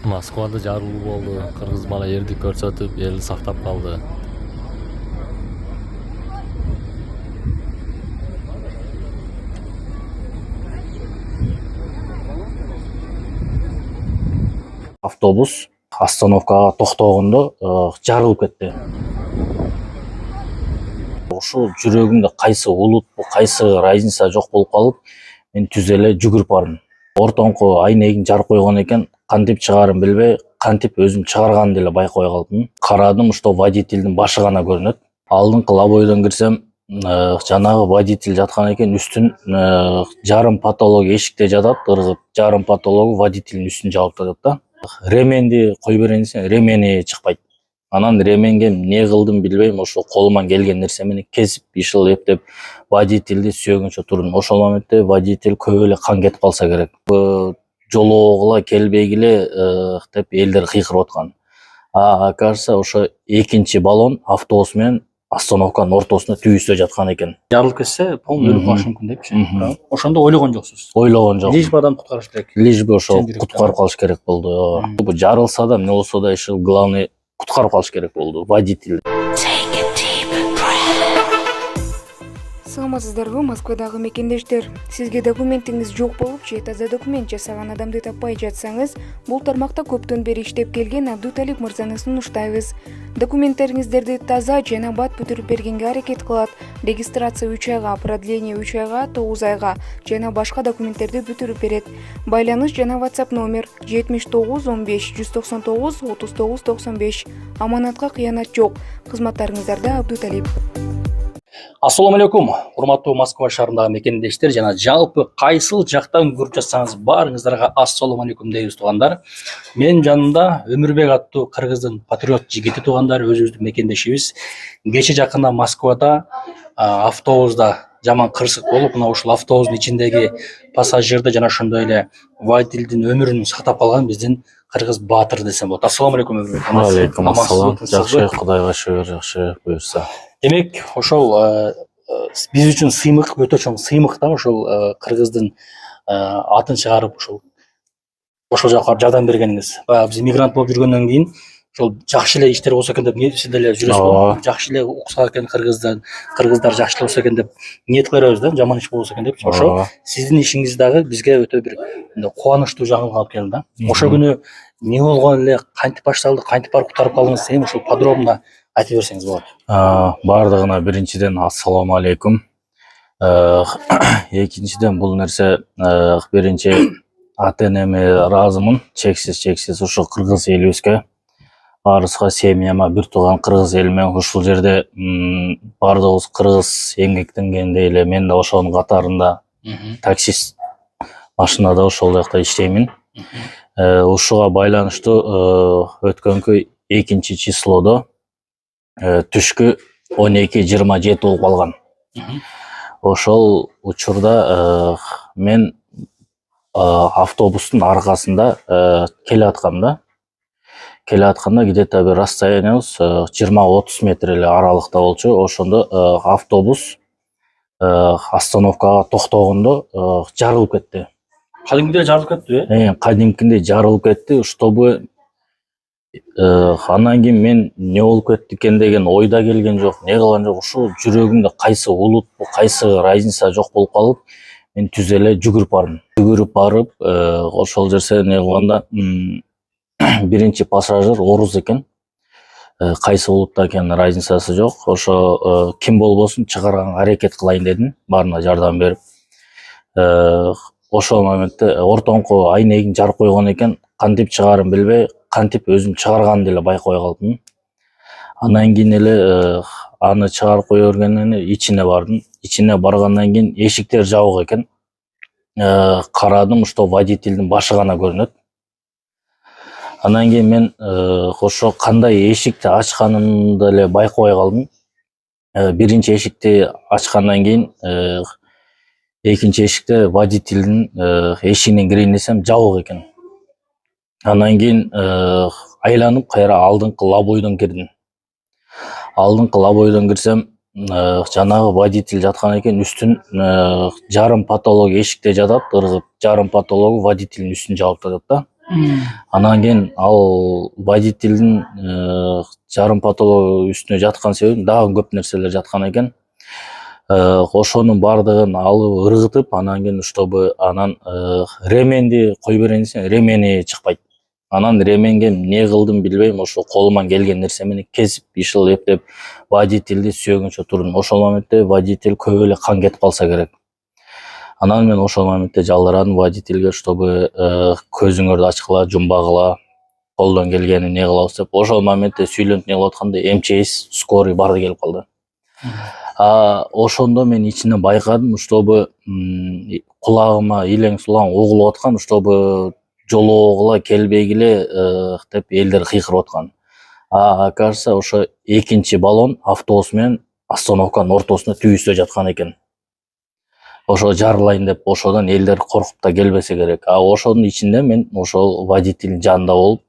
Москвада жарылуу болду. Кыргыз бала эрдик көрсөтүп, элди сактап калды. Автобус остановкага токтогондо жарылып кетти. Ошо жүрөгүмдө кайсы улутпу, кайсы разница жок болуп калып, мен түз эле жүгүрүп бардым. Ортоңку айнегин жарып койгон экен, кантип чыгарын билбей, кантип өзүм чыгарганымды деле байкабай калдым. Карадым, что водительдин башы гана көрүнөт. Алдыңкы лобойдон кирсем, жанагы водитель жаткан экен, үстүн жарым патолог эшикте жатат, ыргып, жарым патологу водительдин үстүн жаап жатат да. Ременди кой берейин десем, ремени чыкпайт. Анан ременге эмне кылдым билбейм, ошо колуман келген нерсе менен кесип, ишыл эптеп водительди сүйөгүнчө турдум. Ошол моментте водитель көп эле кан кетип калса керек. Жолоогула келбегиле деп элдер кыйкырып аткан. Кажется, ошо экинчи баллон автобус менен остановканын ортосунда түбүстө жаткан экен. Жарылып кетсе, полный өлүп калышы мүмкүн депчи. Ошондо ойлогон жоксуз. Ойлогон жок. Лишь бы адам куткарыш керек. Лишь бы ошо куткарып калыш керек болду. Бу жарылса да, эмне болсо да, иши главный куткарып калыш керек болду водитель. Саламатсыздарбы, Москвадагы мекендештер. Сизге документиңиз жок болуп же таза документ жасаган адамды таппай жатсаңыз, бул тармакта көптөн бери иштеп келген Абдуталип мырзаны сунуштайбыз. Документтериңиздерди таза жана бат бүтүрүп бергенге аракет кылат. Регистрация 3 айга, продление 3 айга, 9 айга жана башка документтерди бүтүрүп берет. Байланыш жана WhatsApp номер 79 15 199 39 95. Аманатка кыянат жок. Кызматтарыңыздарда Абдуталип. Ассаламу алейкум, урматтуу Москва шаарындагы мекендештер жана жалпы кайсыл жактан көрүп жатсаңыз баарыңыздарга ассаламу алейкум дейбиз туугандар. Менин жанымда Өмүрбек аттуу кыргыздын патриот жигити туугандар, өзүбүздүн мекендешибиз. Кече жакында Москвада автобуста жаман кырсык болуп, мына ушул автобустун ичиндеги пассажирди жана ошондой эле водительдин өмүрүн сактап калган биздин кыргыз баатыр десем болот. Ассаламу алейкум Өмүрбек. Алейкум ассалам. Жакшы, Кудайга шүгүр, жакшы буюрса. Демек, ошол биз үчүн сыймык, өтө чоң сыймык да, ошол кыргыздын атын чыгарып ошол жака жардам бергениңиз. Баягы биз мигрант болуп жүргөндөн кийин ошол жакшы эле иштер болсо экен деп ниет деле жүрөсүз. Жакшы эле укса экен кыргыздар жакшы эле болсо экен деп ниет кылабыз да, жаман иш болсо экен деп. Ошо сиздин ишиңиз дагы бизге өтө бир кубанычтуу жагын алып келди да. Ошол күнү эмне болгон эле, кантип башталды, кантип барып куткарып калдыңыз десем, ошол подробно айтып берсеңиз болот. Бардыгына биринчиден ассаламу алейкум. Экинчиден бул нерсе биринчи ата энеме ыраазымын, чексиз ушул кыргыз элибизге, баарыбызга, семьяма, бир тууган кыргыз элиме. Ушул жерде бардыгыбыз кыргыз эмгектенгендей эле, мен да ошонун катарында таксист машинада ошол жакта иштеймин. Ушуга байланыштуу өткөнкү 2 числодо түшкү 12:27 болуп калган. Ошол учурда мен автобустун аркасында келаткам да. Келатканда где-то бир расстояниябыз 20-30 метр эле аралыкта болчу. Ошондо автобус остановкага токтогондо жарылып кетти. Кадимкидей жарылып кетти, Кадимкидей жарылып кетти, чтобы андан кийин мен эмне болуп кетти экен деген ойда келген жок, эмне кылган жок. Ушул жүрөгүмдө кайсы улутпу, кайсы разница жок болуп калып, мен түз эле жүгүрүп бардым. Жүгүрүп барып, ошол жерде эмне кылганда биринчи пассажир орус экен. Кайсы улутта экенин разницасы жок. Ошо ким болбосун чыгарганга аракет кылайын дедим, баарына жардам берип. Ошол моментте ортоңку айнегин жарып койгон экен, кантип чыгарын билбей, кантип өзүм чыгарганымды деле байкабай калдым. Андан кийин эле аны чыгарып кое бергенден ичине бардым. Ичине баргандан кийин эшиктер жабык экен. Карадым, что водительдин башы гана көрүнөт. Андан кийин мен ошо кандай эшикти ачканымды эле байкабай калдым. Биринчи эшикти ачкандан кийин экинчи эшикте водительдин эшигинен кирейин десем жабык экен. Андан кийин айланып кайра алдыңкы лобойдон кирдим. Алдыңкы лобойдон кирсем, жанагы водитель жаткан экен, үстүн жарым патолог эшикте жатат, ыргып, жарым патологу водительдин үстүн жаап жатат да. Анан кийин ал водительдин жарым патология үстүнө жаткан себебин дагы көп нерселер жаткан экен. Ошонун баардыгын алып ыргытып, анан кийин чтобы анан ременди кой берейин десем, ремени чыкпайт. Анан ременге эмне кылдым билбейм, ошо колуман келген нерсе менен кесип, ишыл эптеп водительди сүйөгүнчө турдум. Ошол моментте водитель көп эле кан кетип калса керек. Анан мен ошол моментте жалырадым водительге, чтобы көзүңөрдү ачкыла, жумбагыла, колдон келгени эмне кылабыз деп. Ошол моментте сүйлөнүп эмне кылып атканда МЧС, скорый барды келип калды. Ошондо мен ичинен байкадым, чтобы кулагыма илең сулагым угулуп аткан, чтобы жолоогула келбегиле деп элдер кыйкырып аткан. Кажется, ошо экинчи баллон автобус менен остановканын ортосунда түбүстө жаткан экен. Ошо жарылайын деп, ошодон элдер коркуп да келбесе керек. Ошонун ичинде мен ошол водительдин жанында болуп,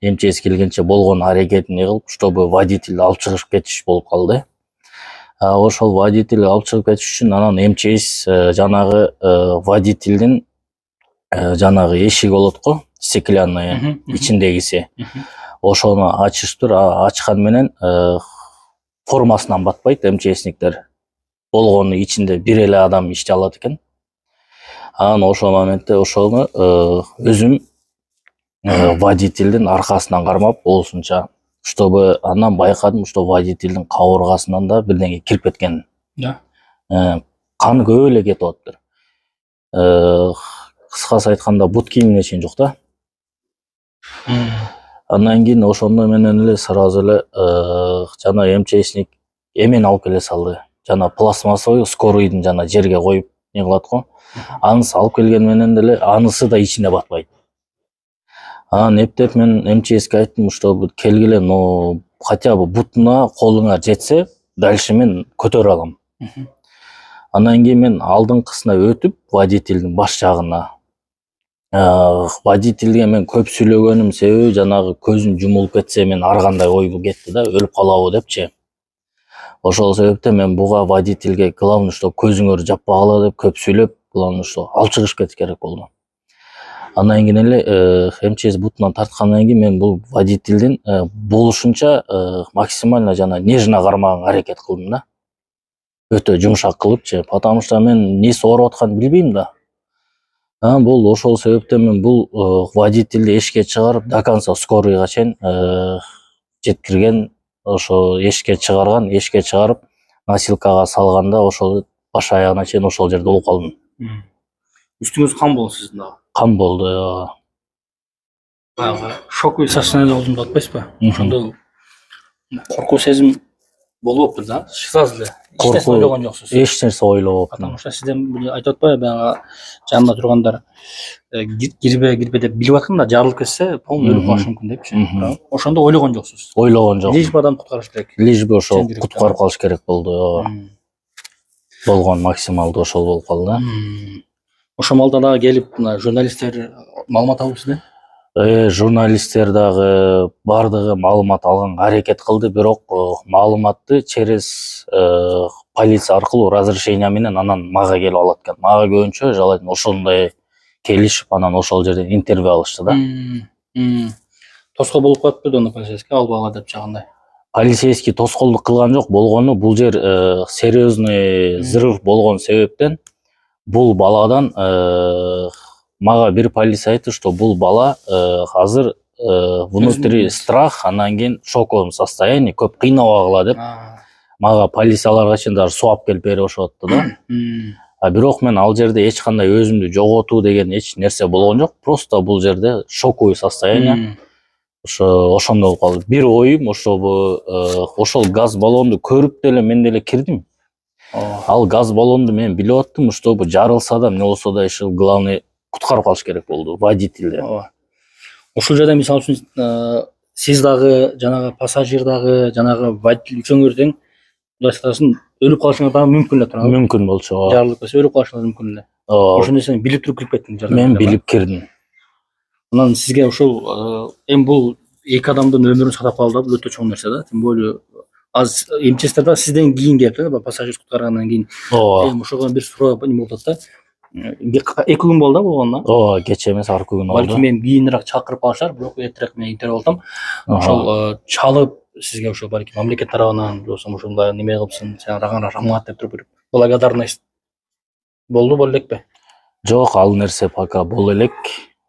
МЧС келгенче болгон аракетин кылып, чтобы водительди алып чыгып кетиш болуп калды. Ошол водитель алып чыгып кетиш үчүн анан МЧС жанагы водительдин жанагы эшиги болот го, стеклянный ичиндегиси. Ошону ачыштыр, ачкан менен формасынан батпайт МЧСниктер. Болгону ичинде бир эле адам иштей алат экен. Анан ошол моментте ошону өзүм водительдин аркасынан кармап болушунча, чтобы анан байкадым, что водительдин кабыргасынан да бирдеңе кирип кеткен. Кан көп эле кетип атыптыр. Кыскасы айтканда бут кийимине чейин жок да. Андан кийин ошондо менен эле сразу эле жана МЧСник эмени алып келе салды. Жана пластмассовый скорыйдын жана жерге коюп не кылат го. Анысы алып келген менен деле анысы да ичине батпайт. Анан эптеп мен МЧСке айттым, что келгиле, но хотя бы бутуна колуңар жетсе, дальше мен көтөрө алам. Андан кийин мен алдыңкысына өтүп, водительдин баш жагына. Водительге мен көп сүйлөгөнүм себеби жанагы көзүн жумулуп кетсе, мен ар кандай ой кетти да, өлүп калабы депчи. Ошол себептен мен буга водительге главное, что көзүңөрдү жаппагыла деп көп сүйлөп, главное, что алып чыгыш керек болду. Андан кийин эле МЧС бутунан тарткандан кийин мен бул водительдин болушунча максимально жана нежно кармаганга аракет кылдым да. Өтө жумшак кылыпчы, потому что мен эмнеси ооруп атканын билбейм да. Бул ошол себептен мен бул водительди эшикке чыгарып, до конца скорыйга чейин жеткирген, ошо эшикке чыгарган, эшикке чыгарып, носилкага салганда ошол баш аягына чейин ошол жерде болуп калдым. Үстүңүз кан болду сиздин дагы? Кан болду. Шоковый состояние болдум деп атпайсызбы? Ошондо коркуу сезим болуп атпыр да? Сразу эле эч нерсе ойлогон жоксуз. Эч нерсе ойлоп атпадым. Потому что сизден айтып атпайбы, баягы жанында тургандар кирбе деп билип аткан да, жарылып кетсе, полный өлүп калышы мүмкүн депчи. Ошондо ойлогон жоксуз. Ойлогон жок. Лишь бы адам куткарыш керек. Лишь бы ошол куткарып калыш керек болду. Болгон максималдуу ошол болуп калды. Ошол маалда дагы келип, мына журналисттер маалымат алып сизден? Журналисттер дагы бардыгы маалымат алганга аракет кылды, бирок маалыматты через полиция аркылуу разрешение менен анан мага келип алат экен. Мага көбүнчө жалайт ошондой келишип, анан ошол жерден интервью алышты да. Тоскоол болуп калыптыр да, полицейский албагыла деп чагандай. Полицейский тоскоолдук кылган жок, болгону бул жер серьезный взрыв болгон себептен бул баладан мага бир полиция айтты, что бул бала азыр внутри страх, анан кийин шоковый состояние, көп кыйнабагыла деп мага полицияларга чейин даже сууап келип берип ошотты да. Бирок мен ал жерде эч кандай өзүмдү жоготуу деген эч нерсе болгон жок, просто бул жерде шоковый состояние. Ошондой болуп калды. Бир оюм ошол газ баллонду көрүп деле мен деле кирдим. Ал газ баллонду мен билип аттым, чтобы жарылса да, эмне болсо да, иши главный куткарып калыш керек болду водительди. Ошол жерде мисалы үчүн сиз дагы, жанагы пассажир дагы, жанагы водитель үчөөңөр тең Кудай сактасын, өлүп калышыңар дагы мүмкүн эле туурабы? Мүмкүн болчу. Жарылып кетсе өлүп калышыңар мүмкүн эле. Ошол нерсени билип туруп кирип кеттиң. Мен билип кирдим. Анан сизге ошол бул эки адамдын өмүрүн сактап калды, бул өтө чоң нерсе да. Тем более аз МЧСтер да сизден кийин келип, пассажир куткаргандан кийин ошого бир суроо эме болуп атат да. 2 күн болду болгонуна. Ооба, кече эмес, аркы күн Балки болду. мен кийинирээк чакырып алышар, бирок эртерээк мен интервью алдым. Ошол чалып сизге ошо балки мамлекет тарабынан болсо ушундай неме кылыпсың, сен рахмат деп туруп благодарность болду элекпи? Жок, ал нерсе пока боло элек.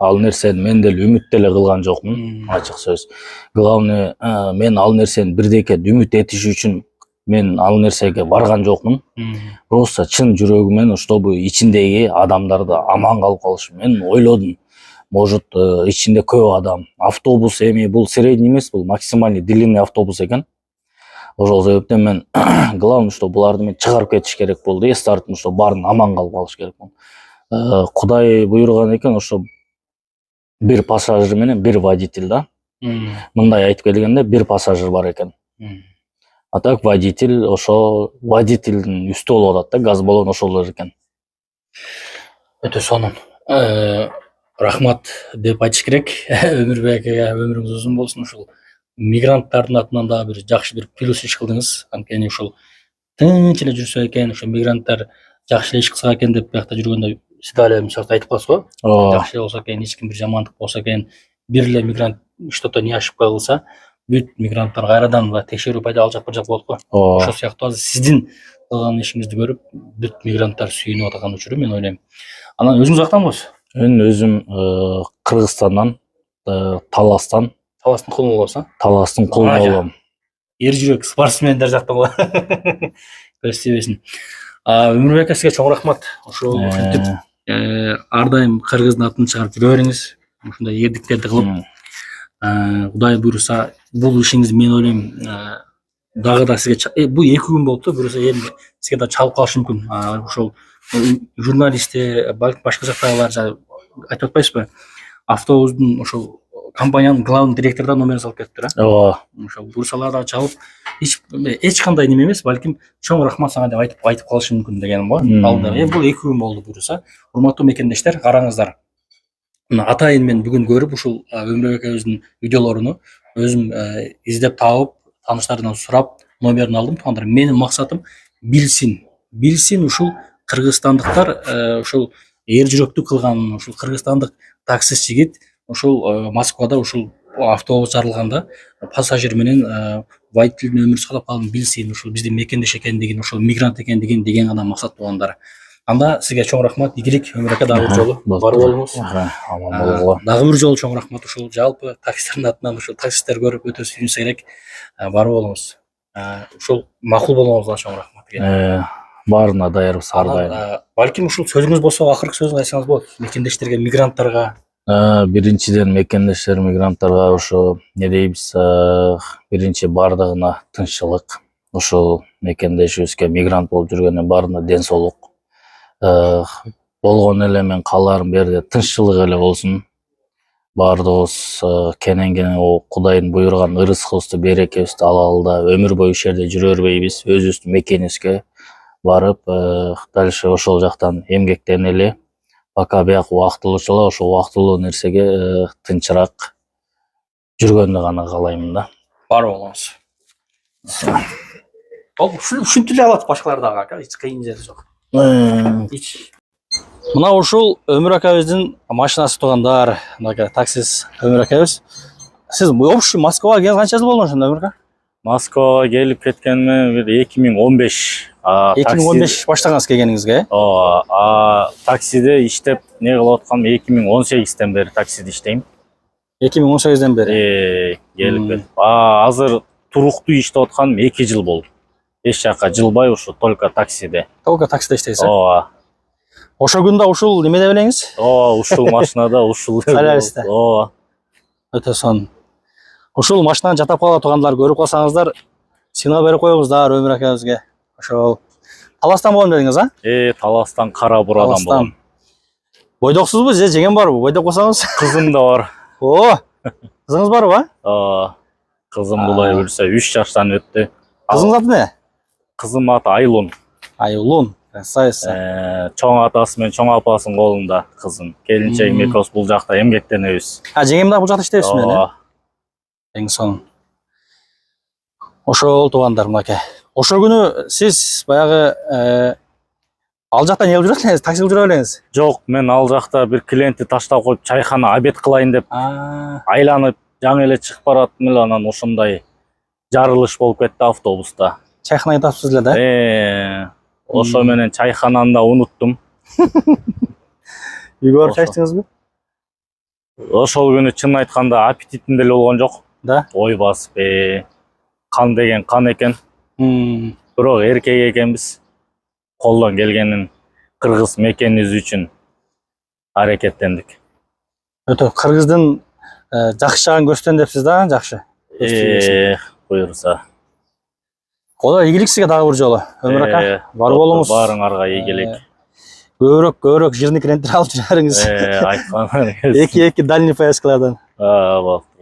Ал нерсени мен деле үмүт деле кылган жокмун, ачык сөз. Главное, мен ал нерсени бирдеке үмүт этиш үчүн мен ал нерсеге барган жокмун. Просто чын жүрөгүмөн чтобы ичиндеги адамдарды аман калып калышы. Мен ойлодум, может, ичинде көп адам. Автобус эми бул средний эмес, бул максимальный длинный автобус экен. Ошол себептен мен главное, что буларды мен чыгарып кетиш керек болду. Эс артым, что баарын аман калып калыш керек болду. Кудай буйруган экен, ошо бир пассажир менен бир водитель да. Мындай айтып келгенде бир пассажир бар экен. А так водитель, ошо водительдин үстү болуп атат да, газ баллон ошол эле экен. Өтө сонун. Рахмат деп айтыш керек. Өмүрбек ака, өмүрүңүз узун болсун. Ушул мигранттардын атынан дагы бир жакшы бир плюс иш кылдыңыз. Анткени ушул тынч эле жүрсө экен, ошо мигранттар жакшы эле иш кылса экен деп биякта жүргөндө сиз дагы мисалы айтып каласыз го. Жакшы эле болсо экен, эч ким бир жамандык болсо экен, бир эле мигрант что-то не ошибка кылса, бүт мигранттар кайрадан текшерүү пайда алып жак болот го. Ошол сыяктуу азыр сиздин кылган ишиңизди көрүп бүт мигранттар сүйүнүп аткан учуру мен ойлойм. Анан өзүңүз кактанбысыз? Мен өзүм Кыргызстандан, Таластан. Таластын кулу болсо? Таластын кулу болом. Эр жүрөк спортсмендер жактан го. Көз тийбесин. Өмүрбек сизге чоң рахмат. Ошол ар дайым кыргыздын атын чыгарып жүрө бериңиз. Ушундай эрдиктерди кылып, Кудай буйруса, бул ишиңиз мен ойлойм дагы да сизге бул 2 күн болупту, буйруса эми сизге да чалып калышы мүмкүн. Ошол журналистте, балким башка жактагылар айтып атпайсызбы? Автобустун ошол компаниянын главный директорунан номерин салып кетиптир, Ооба. Ошол бурсалар да чалып, эч кандай неме эмес, балким чоң рахмат сага деп айтып калышы мүмкүн дегеним го. Ал да бул 2 күн болду буйруса. Урматтуу мекендештер, караңыздар. Атайын мен бүгүн көрүп ушул Өмүрбек акабыздын видеолоруну өзүм издеп таап, тааныштарымдан сурап, номерин алдым. Туугандар, менин максатым билсин ушул кыргызстандыктар, ушул эр жүрөктүү кылган ушул кыргызстандык таксист жигит ушул Москвада ушул автобус жарылганда пассажир менен водительдин өмүрү сакталып калганын билсин, ушул биздин мекендеш экендигин, ушул мигрант экендигин деген гана максат туугандар. Анда сизге чоң рахмат, игилик. Өмүр ака дагы бир жолу бар болуңуз. Аман болгула. Дагы бир жолу чоң рахмат. Ушул жалпы таксистердин атынан ушул таксисттер көрүп өтө сүйүнсө керек. Бар болуңуз. Ушул макул болгоңузга чоң рахмат. Баарына даярбыз ар дайым. Балким ушул сөзүңүз болсо акыркы сөзүңүз айтсаңыз болот. Мекендештерге, мигранттарга. Биринчиден мекендештер, мигранттарга ошо не дейбиз, биринчи бардыгына тынччылык. Ошол мекендешибизге мигрант болуп жүргөндө баарына ден соолук. Болгон эле мен кааларым берде тынччылык эле болсун. Баардыгыбыз кенен Кудайдын буйруган ырыскыбызды, берекебизди алалы да өмүр бою ушул жерде жүрө бербейбиз. Өзүбүздүн мекенибизге барып, дальше ошол жактан эмгектенели. Пока бияк убактылуучала ошол убактылуу нерсеге тынчыраак жүргөндү гана каалаймын да. Бар болуңуз. Ушинтип эле алат башкалар дагы ака, эч кыйын жери жок. Мына ушул Өмүр акабыздын машинасы туугандар, мына таксист Өмүр акабыз. Сиз общий Москвага келген канча жыл болду ошондо Өмүр ака? Москвага келип кеткениме бир 2015. 2015 баштагансыз келгениңизге? Таксиде иштеп не кылып аткам 2018ден бери таксиде иштейм. 2018ден бери. Келип кетип. Азыр туруктуу иштеп атканым 2 жыл болду. Эч жакка жылбай ушу только таксиде. Только таксиде иштейсиз? Ооба. Ошол күндө ушул немеде белеңиз? Ооба, ушул машинада, ушул. Саляристе. Ооба. Өтө сонун. Ушул машинаны жатап кала тургандар көрүп калсаңыздар, сыйноо берип коюңуздар Өмүр акабызга. Ошол Таластан болом дедиңиз, а? Таластан, Кара Бурадан болом. Бойдоксузбу, же жеген барбы? Бойдок болсоңуз? Кызым да бар. Кызыңыз барбы? Кызым булай билсе 3 жаштан өттү. Кызыңыз аты эмне? Кызым аты Айлун. Айлун. Красавица. Чоң атасы менен чоң апасынын колунда кызым. Келинчегим экөөбүз бул жакта эмгектенебиз. Жеңем да бул жакта иштейбиз менен. Эң сонун. Ошол туугандар мынакей. Ошол күнү сиз баягы Ал жакта не кылып жүрөсүз? Такси кылып жүрө элеңиз. Жок, мен ал жакта бир клиентти таштап коюп чайхана обед кылайын деп айланып жаңы эле чыгып бараттым эле, анан ошондой жарылыш болуп кетти автобуста. Чайханага тапсыз эле да? Ошо менен чайхананы да унуттум. Үйгө барып чай ичтиңизби? Ошол күнү чын айтканда аппетитим деле болгон жок. Да. Ой басып, кан деген кан экен. Бирок эркек экенбиз. Колдон келгенин кыргыз мекенибиз үчүн аракеттендик. Өтө кыргыздын жакшы жагын көрсөтөм депсиз да, жакшы. Буюрса. Кодо ийгилик сизге дагы бир жолу. Өмүр ака, бар болуңуз. Баарыңарга ийгилик. Көбүрөөк жирный клиенттер алып жүрөңүз. Айтканыңыз. Эки дальний поездкалардан. Болду.